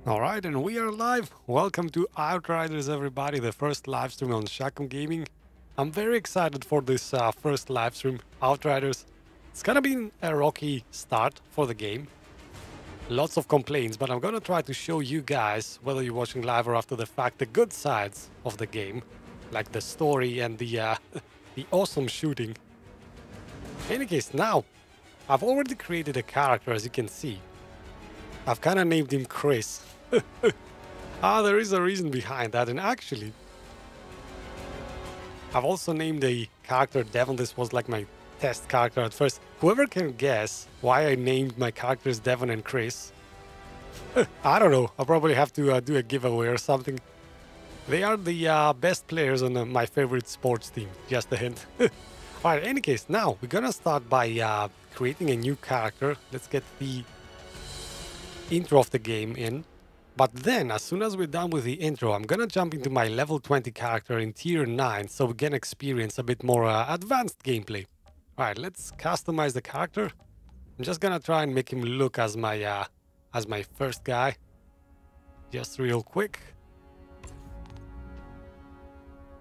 All right, and we are live. Welcome to Outriders, everybody, the first live stream on Shakum Gaming. I'm very excited for this first live stream, Outriders. It's gonna be a rocky start for the game. Lots of complaints, but I'm gonna try to show you guys, whether you're watching live or after the fact, the good sides of the game, like the story and the the awesome shooting. In any case, now I've already created a character, as you can see. I've kind of named him Chris. There is a reason behind that, and actually, I've also named a character Devon. This was like my test character at first. Whoever can guess why I named my characters Devon and Chris, I don't know. I'll probably have to do a giveaway or something. They are the best players on my favorite sports team. Just a hint. Alright, in any case, now we're gonna start by creating a new character. Let's get the intro of the game in. But then, as soon as we're done with the intro, I'm gonna jump into my level 20 character in tier 9 so we can experience a bit more advanced gameplay. Alright, let's customize the character. I'm just gonna try and make him look as my first guy. Just real quick.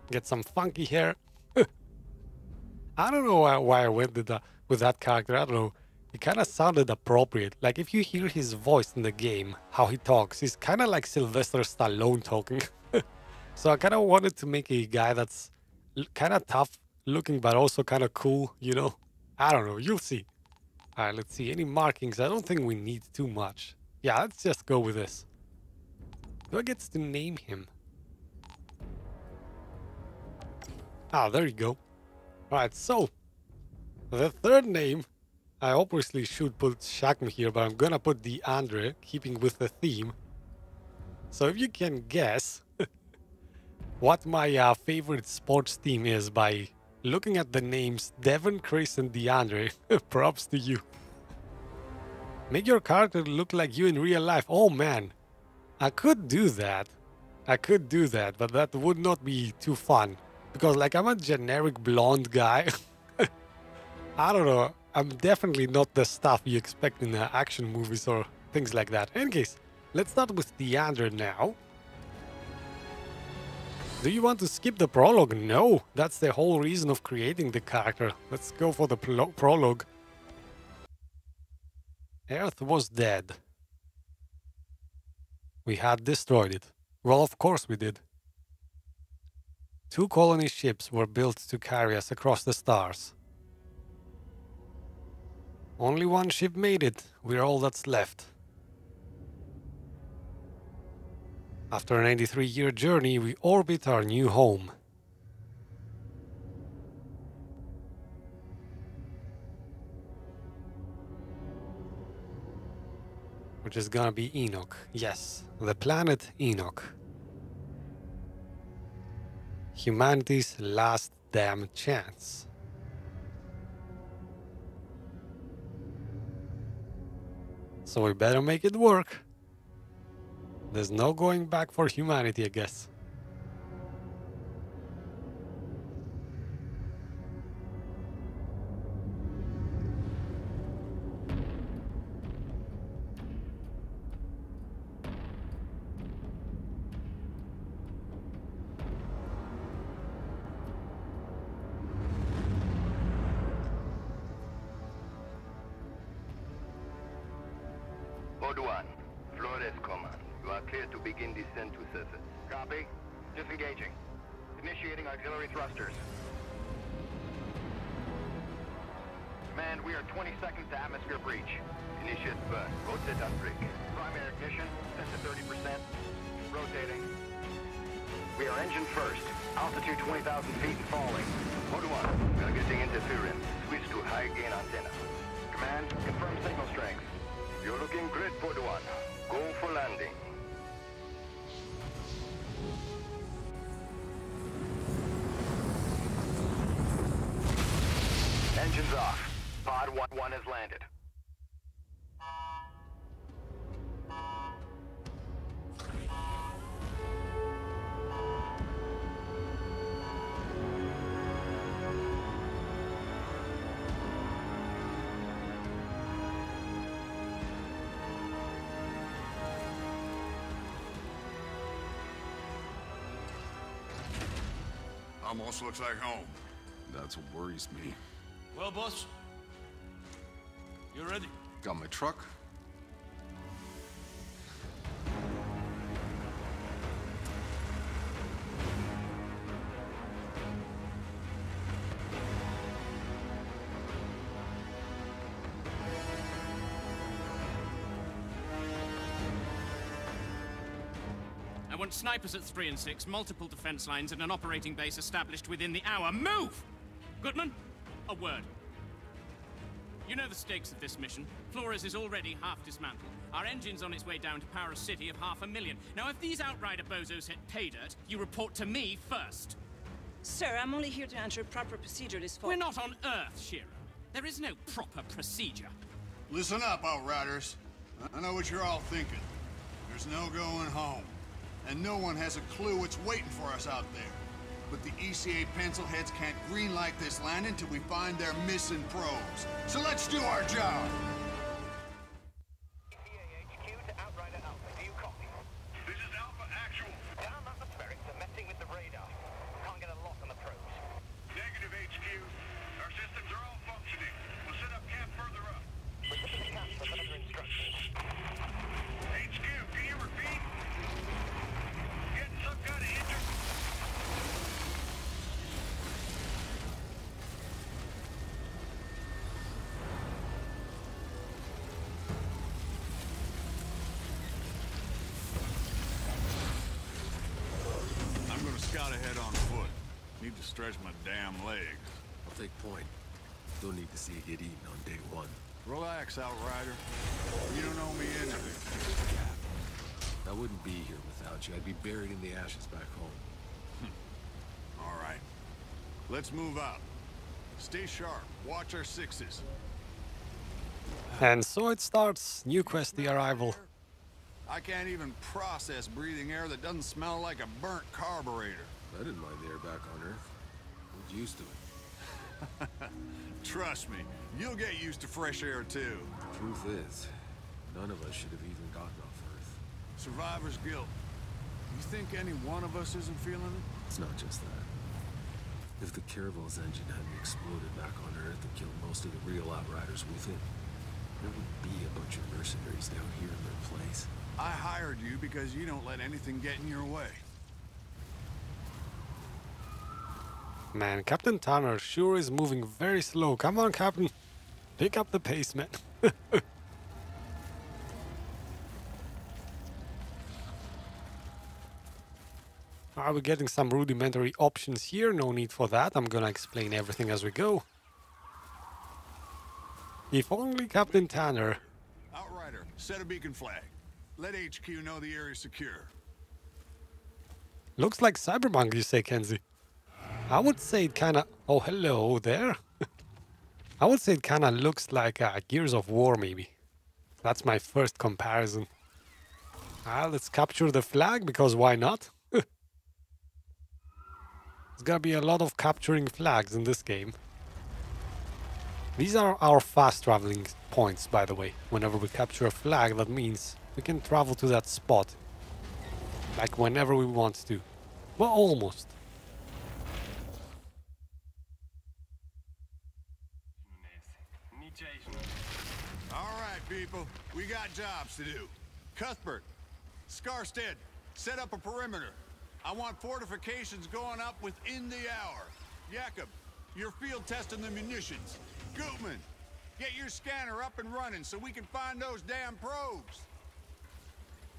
Get some funky hair. I don't know why I went with that character. I don't know. It kind of sounded appropriate. Like if you hear his voice in the game, how he talks, he's kind of like Sylvester Stallone talking. So I kind of wanted to make a guy that's kind of tough looking, but also kind of cool, you know? I don't know. You'll see. All right, let's see. Any markings? I don't think we need too much. Yeah, let's just go with this. Do I get to name him? Ah, there you go. All right, so the third name, I obviously should put Shakm here, but I'm gonna put DeAndre, keeping with the theme. So if you can guess what my favorite sports team is by looking at the names Devon, Chris, and DeAndre, props to you. Make your character look like you in real life. Oh man, I could do that. I could do that, but that would not be too fun. Because like I'm a generic blonde guy. I don't know. I'm definitely not the stuff you expect in action movies or things like that. In any case, let's start with DeAndre now. Do you want to skip the prologue? No, that's the whole reason of creating the character. Let's go for the prologue. Earth was dead. We had destroyed it. Well, of course we did. 2 colony ships were built to carry us across the stars. Only 1 ship made it. We're all that's left. After an 83-year journey, we orbit our new home. Which is gonna be Enoch. Yes, the planet Enoch. Humanity's last damn chance. So we better make it work. There's no going back for humanity, I guess. Code 1, Flores Command. You are clear to begin descent to surface. Copy. Disengaging. Initiating auxiliary thrusters. Command, we are 20 seconds to atmosphere breach. Initiate burn. Rotate unbreak. Primary ignition, set to 30%. Rotating. We are engine first. Altitude 20,000 feet and falling. Code 1, targeting interference. Switch to high gain antenna. Command, confirm signal strength. You're looking great, Pod 1. Go for landing. Engines off. Pod 1 has landed. Almost looks like home. That's what worries me. Well, boss, you ready? Got my truck. I want snipers at 3 and 6, multiple defense lines, and an operating base established within the hour. Move! Goodman, a word. You know the stakes of this mission. Flores is already half dismantled. Our engine's on its way down to power a city of 500,000. Now, if these Outrider bozos hit pay dirt, you report to me first. Sir, I'm only here to ensure proper procedure is followed. We're not on Earth, Shiro. There is no proper procedure. Listen up, Outriders. I know what you're all thinking. There's no going home. And no one has a clue what's waiting for us out there. But the ECA pencilheads can't greenlight this land until we find their missing probes. So let's do our job! ECA HQ to Outrider Alpha. Do you copy? This is Alpha Actual. Down atmospherics are messing with the radar. Can't get a lock on the probes. Negative HQ. Our systems are all functioning. We'll set up camp further up. We're putting the camp for further instructions. HQ, can you repeat? Getting some kind of injury? I'm gonna scout ahead on foot. Need to stretch my damn legs. I'll take point. Don't need to see you get eaten on day one. Relax, Outrider. You don't owe me anything. I wouldn't be here without you. I'd be buried in the ashes back home. All right. Let's move out. Stay sharp. Watch our sixes. And so it starts. New quest, the arrival. I can't even process breathing air that doesn't smell like a burnt carburetor. I didn't mind the air back on Earth. I was used to it. Trust me, you'll get used to fresh air too. Truth is, none of us should have even gotten off Earth. Survivor's guilt. You think any one of us isn't feeling it? It's not just that. If the Caravel's engine hadn't exploded back on Earth and killed most of the real Outriders with it, there would be a bunch of mercenaries down here in their place. I hired you because you don't let anything get in your way. Man, Captain Tanner sure is moving very slow. Come on, Captain. Pick up the pace, man. Are we getting some rudimentary options here? No need for that. I'm gonna explain everything as we go. If only Captain Tanner. Outrider, set a beacon flag. Let HQ know the area's secure. Looks like Cyberpunk, you say, Kenzie. I would say it kinda... Oh, hello there. I would say it kinda looks like Gears of War, maybe. That's my first comparison. Let's capture the flag, because why not? There's gonna be a lot of capturing flags in this game. These are our fast traveling points, by the way. Whenever we capture a flag, that means we can travel to that spot. Like whenever we want to. Well, almost. Alright, people. We got jobs to do. Cuthbert, Scarstead, set up a perimeter. I want fortifications going up within the hour. Jakob, you're field testing the munitions. Gutman, get your scanner up and running so we can find those damn probes.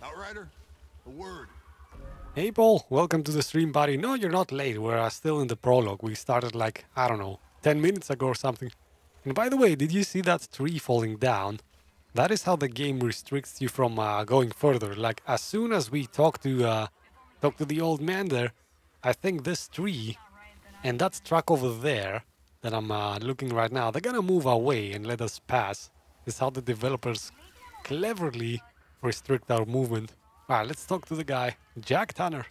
Outrider, a word. Hey Paul, welcome to the stream, buddy. No, you're not late. We're still in the prologue. We started like, I don't know, 10 minutes ago or something. And by the way, did you see that tree falling down? That is how the game restricts you from going further. Like, as soon as we talk to the old man there, I think this tree and that truck over there that I'm looking right now, they're gonna move away and let us pass. This is how the developers cleverly restrict our movement. Alright, let's talk to the guy, Jack Tanner.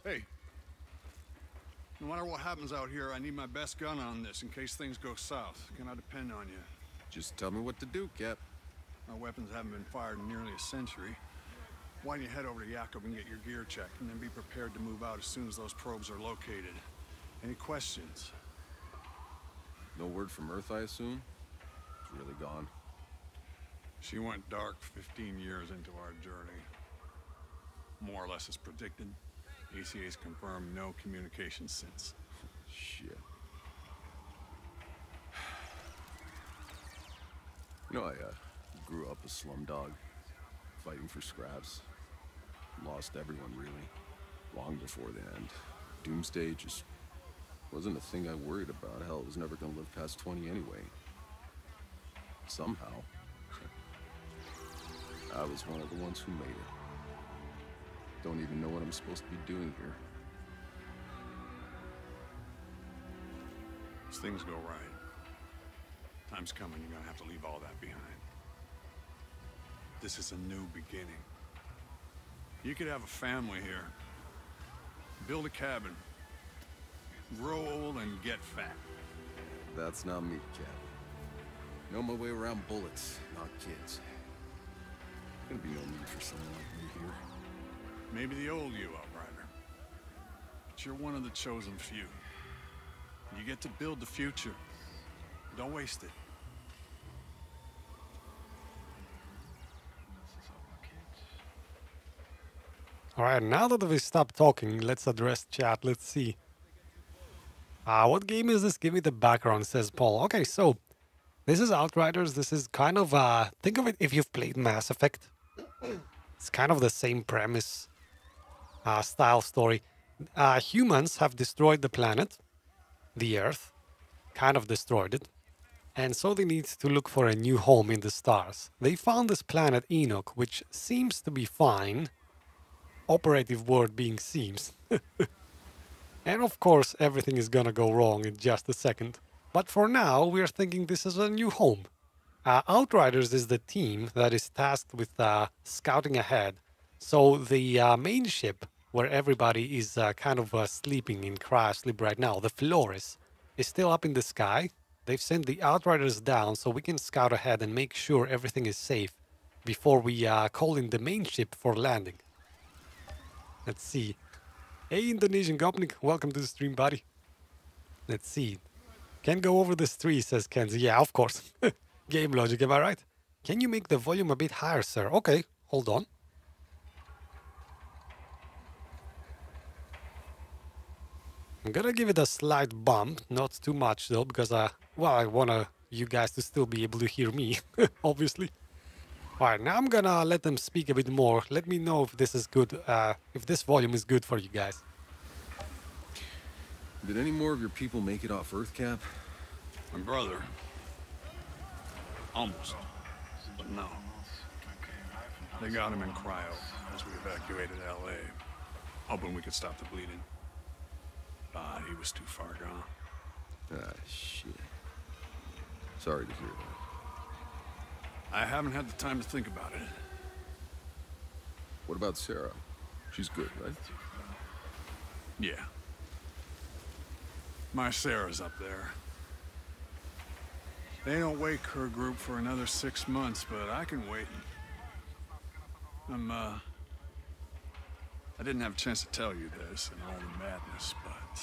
Hey. No matter what happens out here, I need my best gun on this in case things go south. Can I depend on you? Just tell me what to do, Cap. My weapons haven't been fired in nearly a century. Why don't you head over to Jakob and get your gear checked, and then be prepared to move out as soon as those probes are located. Any questions? No word from Earth, I assume? It's really gone. She went dark 15 years into our journey. More or less as predicted. ECA's confirmed no communication since. Shit. You know, I grew up a slumdog, fighting for scraps. Lost everyone, really, long before the end. Doomsday just wasn't a thing I worried about. Hell, I was never gonna live past 20 anyway. Somehow, I was one of the ones who made it. Don't even know what I'm supposed to be doing here. As things go right, time's coming, you're gonna have to leave all that behind. This is a new beginning. You could have a family here. Build a cabin. Grow old and get fat. That's not me, Cap. Know my way around bullets, not kids. Gonna be no need for someone like me here. Maybe the old you, Outrider. But you're one of the chosen few. You get to build the future. Don't waste it. Alright, now that we stopped talking, let's address chat. Let's see. What game is this? Give me the background, says Paul. Okay, so this is Outriders. This is kind of, think of it if you've played Mass Effect. It's kind of the same premise, style story. Humans have destroyed the planet, the Earth, kind of destroyed it. And so they need to look for a new home in the stars. They found this planet Enoch, which seems to be fine. Operative word being seems. And of course, everything is gonna go wrong in just a second. But for now, we're thinking this is a new home. Outriders is the team that is tasked with scouting ahead. So the main ship, where everybody is kind of sleeping in cryo-sleep right now, the Flores, is still up in the sky. They've sent the Outriders down so we can scout ahead and make sure everything is safe before we call in the main ship for landing. Let's see. Hey, Indonesian Gopnik, welcome to the stream, buddy. Let's see. Can't go over this tree, says Kenzie. Yeah, of course. Game logic, am I right? Can you make the volume a bit higher, sir? Okay, hold on. I'm gonna give it a slight bump, not too much though, because well, I want you guys to still be able to hear me, obviously. Alright, now I'm gonna let them speak a bit more. Let me know if this is good, if this volume is good for you guys. Did any more of your people make it off Earth, Cap? My brother. Almost. But no. They got him in cryo as we evacuated LA, hoping we could stop the bleeding. But he was too far gone. Ah, shit. Sorry to hear that. I haven't had the time to think about it. What about Sarah? She's good, right? Yeah. My Sarah's up there. They don't wake her group for another 6 months, but I can wait. I didn't have a chance to tell you this in all the madness, but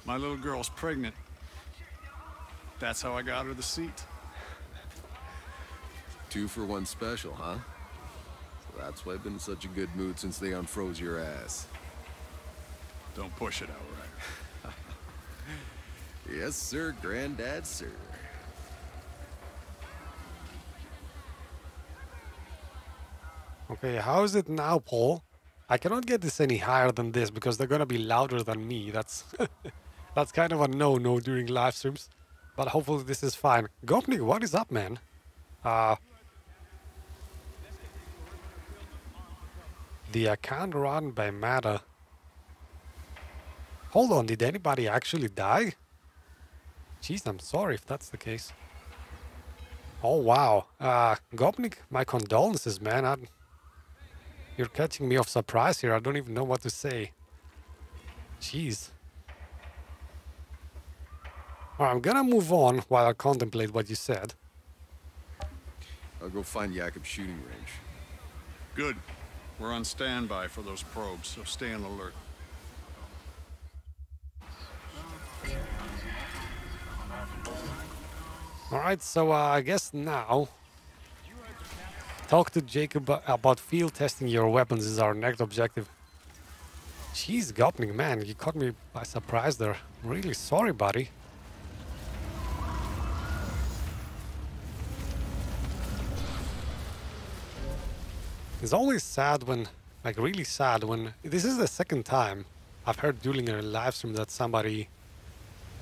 my little girl's pregnant. That's how I got her the seat. 2 for 1 special, huh? So that's why I've been in such a good mood since they unfroze your ass. Don't push it, Outrider. Yes, sir, Granddad, sir. Okay, how is it now, Paul? I cannot get this any higher than this because they're gonna be louder than me. That's that's kind of a no-no during live streams. But hopefully this is fine. Gopnik, what is up, man? The account run by Mata. Hold on, did anybody actually die? Jeez, I'm sorry if that's the case. Oh, wow. Gopnik, my condolences, man. You're catching me off surprise here. I don't even know what to say. Jeez. Alright, I'm gonna move on while I contemplate what you said. I'll go find Jakob's shooting range. Good. We're on standby for those probes, so stay on alert. Alright, so I guess now talk to Jacob about field testing your weapons is our next objective. Jeez, Gopnik, man, you caught me by surprise there. Really sorry, buddy. It's always sad when, like really sad when, this is the second time I've heard during a live stream that somebody,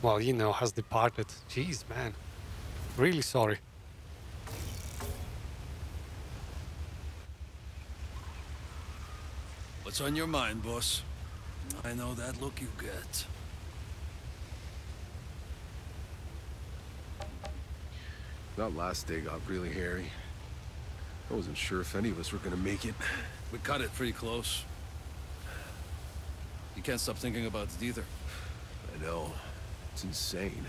well, you know, has departed. Jeez, man. Really sorry. What's on your mind, boss? I know that look you get. That last day got really hairy. I wasn't sure if any of us were gonna make it. We cut it pretty close. You can't stop thinking about it either. I know. It's insane.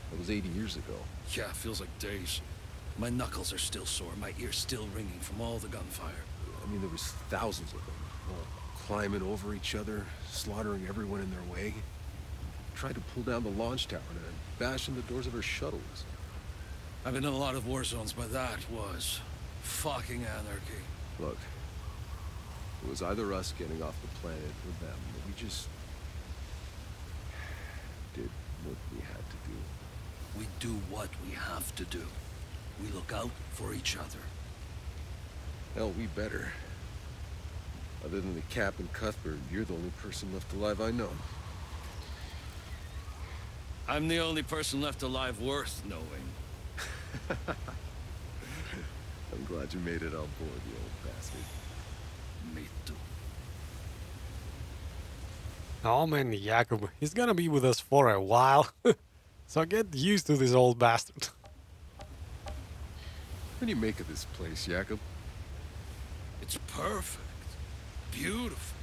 That was 80 years ago. Yeah, it feels like days. My knuckles are still sore, my ears still ringing from all the gunfire. I mean, there was thousands of them, all climbing over each other, slaughtering everyone in their way. Tried to pull down the launch tower and bash in the doors of our shuttles. I've been in a lot of war zones, but that was fucking anarchy. Look, it was either us getting off the planet or them, but we just did what we had to do. We do what we have to do. We look out for each other. Hell, we better. Other than the Cap and Cuthbert, you're the only person left alive I know. I'm the only person left alive worth knowing. I'm glad you made it on board, you old bastard. Me too. Oh man, Jakob, he's gonna be with us for a while. So get used to this old bastard. What do you make of this place, Jakob? It's perfect. Beautiful.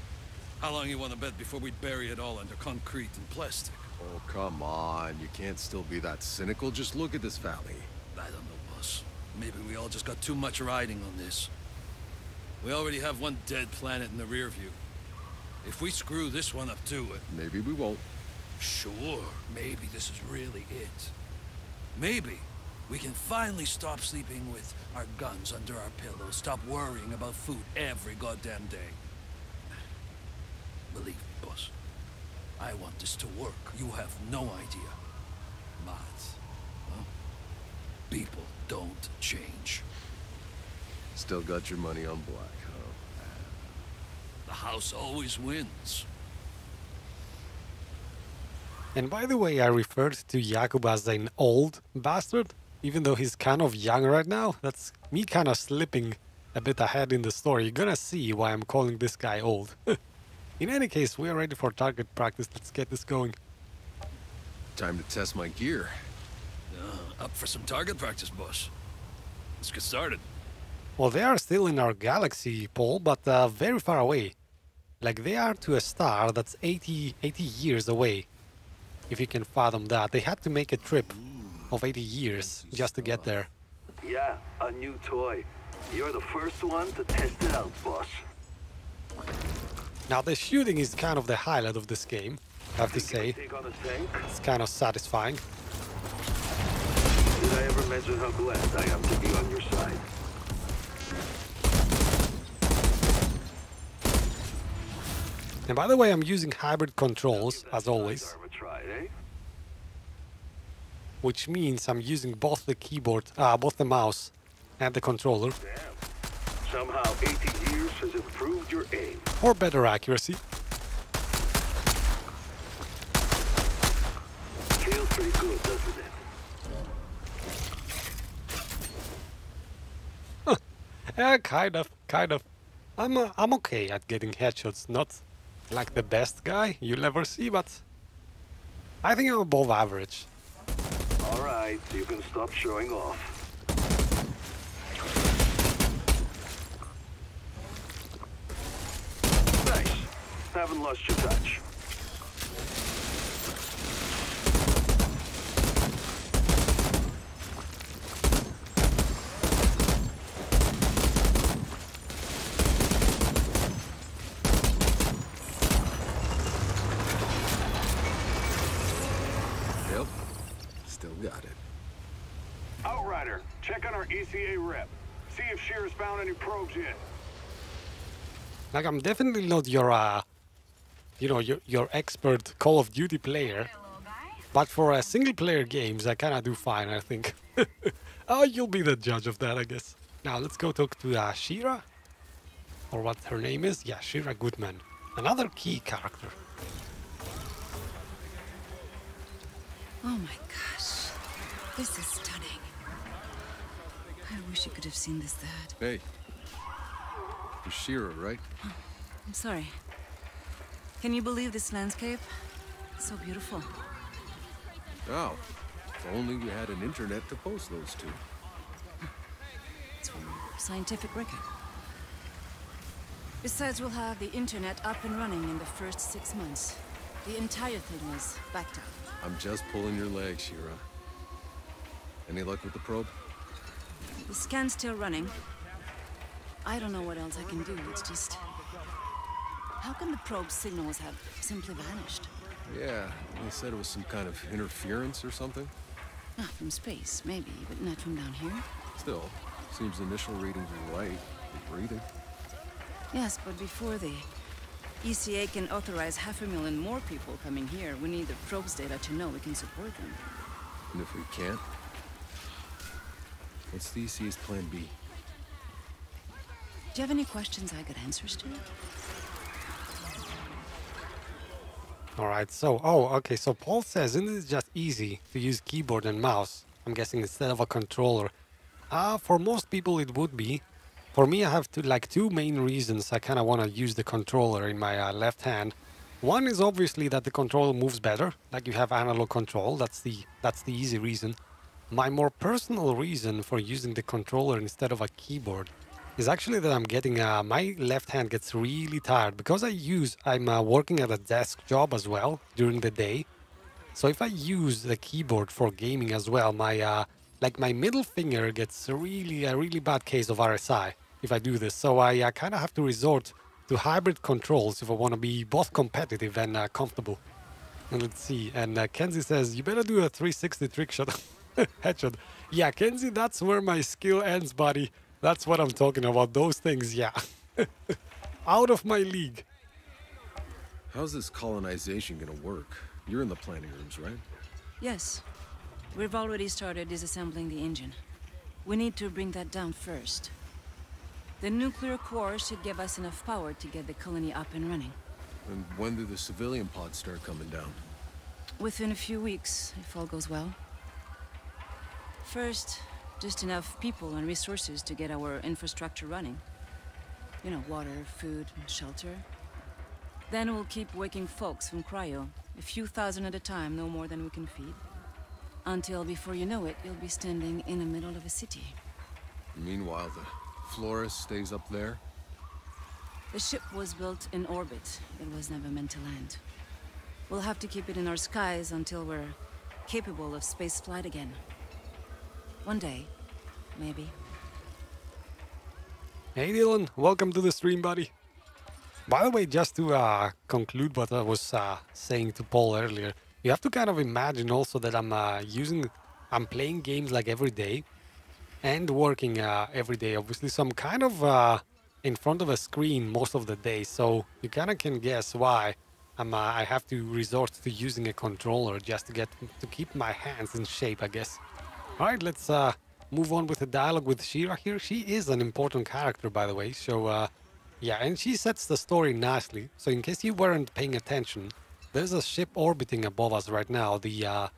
How long you want to bet before we bury it all under concrete and plastic? Oh, come on. You can't still be that cynical. Just look at this valley. I don't know, boss. Maybe we all just got too much riding on this. We already have one dead planet in the rear view. If we screw this one up too... Maybe we won't. Sure, maybe this is really it. Maybe we can finally stop sleeping with our guns under our pillows, stop worrying about food every goddamn day. Believe me, boss. I want this to work. You have no idea. But, well, people don't change. Still got your money on black, huh? The house always wins. And by the way, I referred to Jakob as an old bastard, even though he's kind of young right now. That's me kind of slipping a bit ahead in the story. You're gonna see why I'm calling this guy old. In any case, we are ready for target practice. Let's get this going. Time to test my gear. Up for some target practice, boss. Let's get started. Well, they are still in our galaxy, Paul, but very far away. Like, they are to a star that's 80 years away. If you can fathom that. They had to make a trip of 80 years just to get there. Yeah, a new toy. You're the first one to test it out, boss. Now, the shooting is kind of the highlight of this game, I have to say. Take on a tank? It's kind of satisfying. Did I ever mention how glad I am to be on your side? And by the way, I'm using hybrid controls, as always. Which means I'm using both the keyboard, both the mouse and the controller. Damn. Somehow 80 years has improved your aim. For better accuracy. Feels pretty good, doesn't it? Yeah, kind of. I'm okay at getting headshots, not like the best guy you'll ever see, but I think I'm above average. Alright, you can stop showing off. Nice. Haven't lost your touch. ECA rep. See if Shearer's found any probes yet. Like, I'm definitely not your, you know, your expert Call of Duty player. But for single-player games, I kind of do fine, I think. Oh, you'll be the judge of that, I guess. Now, let's go talk to Shira. Or what her name is. Yeah, Shira Goodman. Another key character. Oh my gosh. This is stunning. I wish you could have seen this, Dad. Hey. You're Shira, right? I'm sorry. Can you believe this landscape? It's so beautiful. Oh. If only we had an internet to post those to. It's from scientific record. Besides, we'll have the internet up and running in the first 6 months. The entire thing is backed up. I'm just pulling your leg, Shira. Any luck with the probe? The scan's still running. I don't know what else I can do, it's just... How can the probe signals have simply vanished? Yeah, they said it was some kind of interference or something. Ah, from space, maybe, but not from down here. Still, seems the initial readings are right. You're breathing. Yes, but before the ECA can authorize 500,000 more people coming here, we need the probe's data to know we can support them. And if we can't? What's the ECA's plan B? Do you have any questions I got answers to? Alright, so, okay, so Paul says, isn't it just easy to use keyboard and mouse? I'm guessing instead of a controller. For most people it would be. For me, I have two main reasons I kind of want to use the controller in my left hand. One is obviously that the controller moves better, like you have analog control, that's the easy reason. My more personal reason for using the controller instead of a keyboard is actually that I'm getting, my left hand gets really tired because I'm working at a desk job as well during the day. So if I use the keyboard for gaming as well, my middle finger gets a really bad case of RSI if I do this. So I kind of have to resort to hybrid controls if I want to be both competitive and comfortable. And let's see, and Kenzie says, you better do a 360 trick shot. Headshot. Yeah, Kenzie, that's where my skill ends, buddy. That's what I'm talking about. Those things, yeah. Out of my league. How's this colonization gonna work? You're in the planning rooms, right? Yes. We've already started disassembling the engine. We need to bring that down first. The nuclear core should give us enough power to get the colony up and running. And when do the civilian pods start coming down? Within a few weeks, if all goes well. First, just enough people and resources to get our infrastructure running. You know, water, food, shelter. Then we'll keep waking folks from cryo, a few thousand at a time, no more than we can feed. Until, before you know it, you'll be standing in the middle of a city. Meanwhile, the Flores stays up there? The ship was built in orbit. It was never meant to land. We'll have to keep it in our skies until we're capable of space flight again. One day, maybe. Hey Dylan, welcome to the stream, buddy. By the way, just to conclude what I was saying to Paul earlier, you have to kind of imagine also that I'm playing games like every day and working every day, obviously. So I'm kind of in front of a screen most of the day, so you kind of can guess why I have to resort to using a controller just to keep my hands in shape, I guess. All right, let's move on with the dialogue with Shira here. She is an important character, by the way. So, yeah, and she sets the story nicely. So in case you weren't paying attention, there's a ship orbiting above us right now, the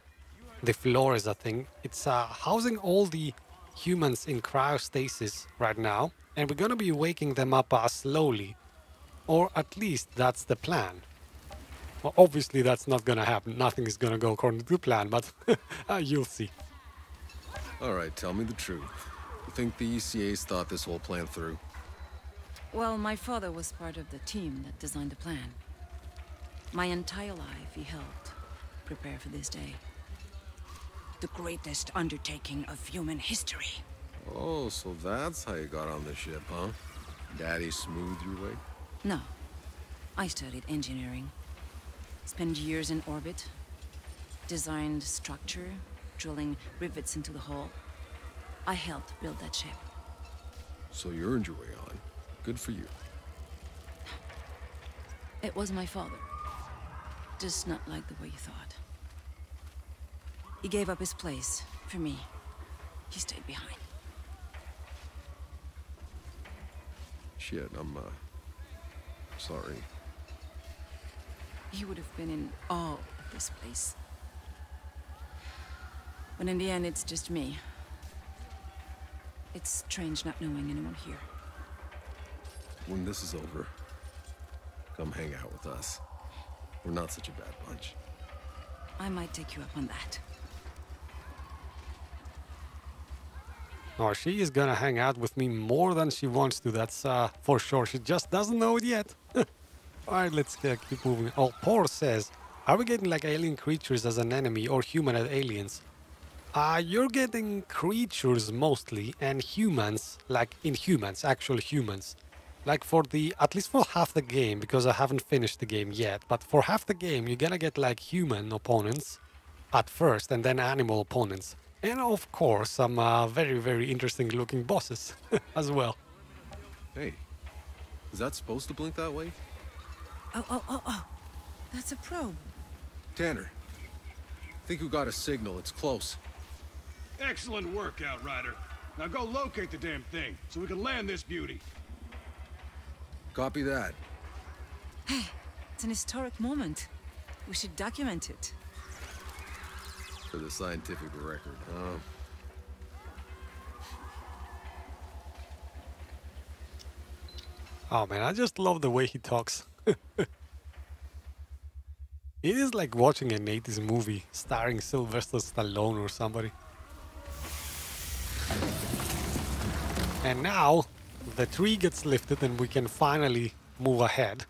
Flores, I think. It's housing all the humans in cryostasis right now, and we're going to be waking them up slowly. Or at least that's the plan. Well, obviously that's not going to happen. Nothing is going to go according to plan, but you'll see. Alright, tell me the truth. You think the ECA's thought this whole plan through? Well, my father was part of the team that designed the plan. My entire life he helped prepare for this day. The greatest undertaking of human history. Oh, so that's how you got on the ship, huh? Daddy smoothed your way? No. I studied engineering. Spent years in orbit. Designed structure, drilling rivets into the hull. I helped build that ship. So you earned your way on. Good for you. It was my father. Just not like the way you thought. He gave up his place for me. He stayed behind. Shit, I'm, sorry. He would have been in awe of this place. But in the end, it's just me. It's strange not knowing anyone here. When this is over, come hang out with us. We're not such a bad bunch. I might take you up on that. Oh, she is gonna hang out with me more than she wants to, that's for sure. She just doesn't know it yet. Alright, let's keep moving. Oh, Paul says, are we getting like alien creatures as an enemy or human as aliens? You're getting creatures mostly and humans, like inhumans, actual humans. Like for the, at least for half the game, because I haven't finished the game yet, but for half the game you're gonna get like human opponents at first and then animal opponents. And of course some very, very interesting looking bosses as well. Hey, is that supposed to blink that way? Oh. That's a probe. Tanner, think we got a signal. It's close. Excellent work, Outrider. Now go locate the damn thing, so we can land this beauty. Copy that. Hey, it's an historic moment. We should document it. For the scientific record, huh? Oh man, I just love the way he talks. It is like watching an 80s movie starring Sylvester Stallone or somebody. And now the tree gets lifted and we can finally move ahead.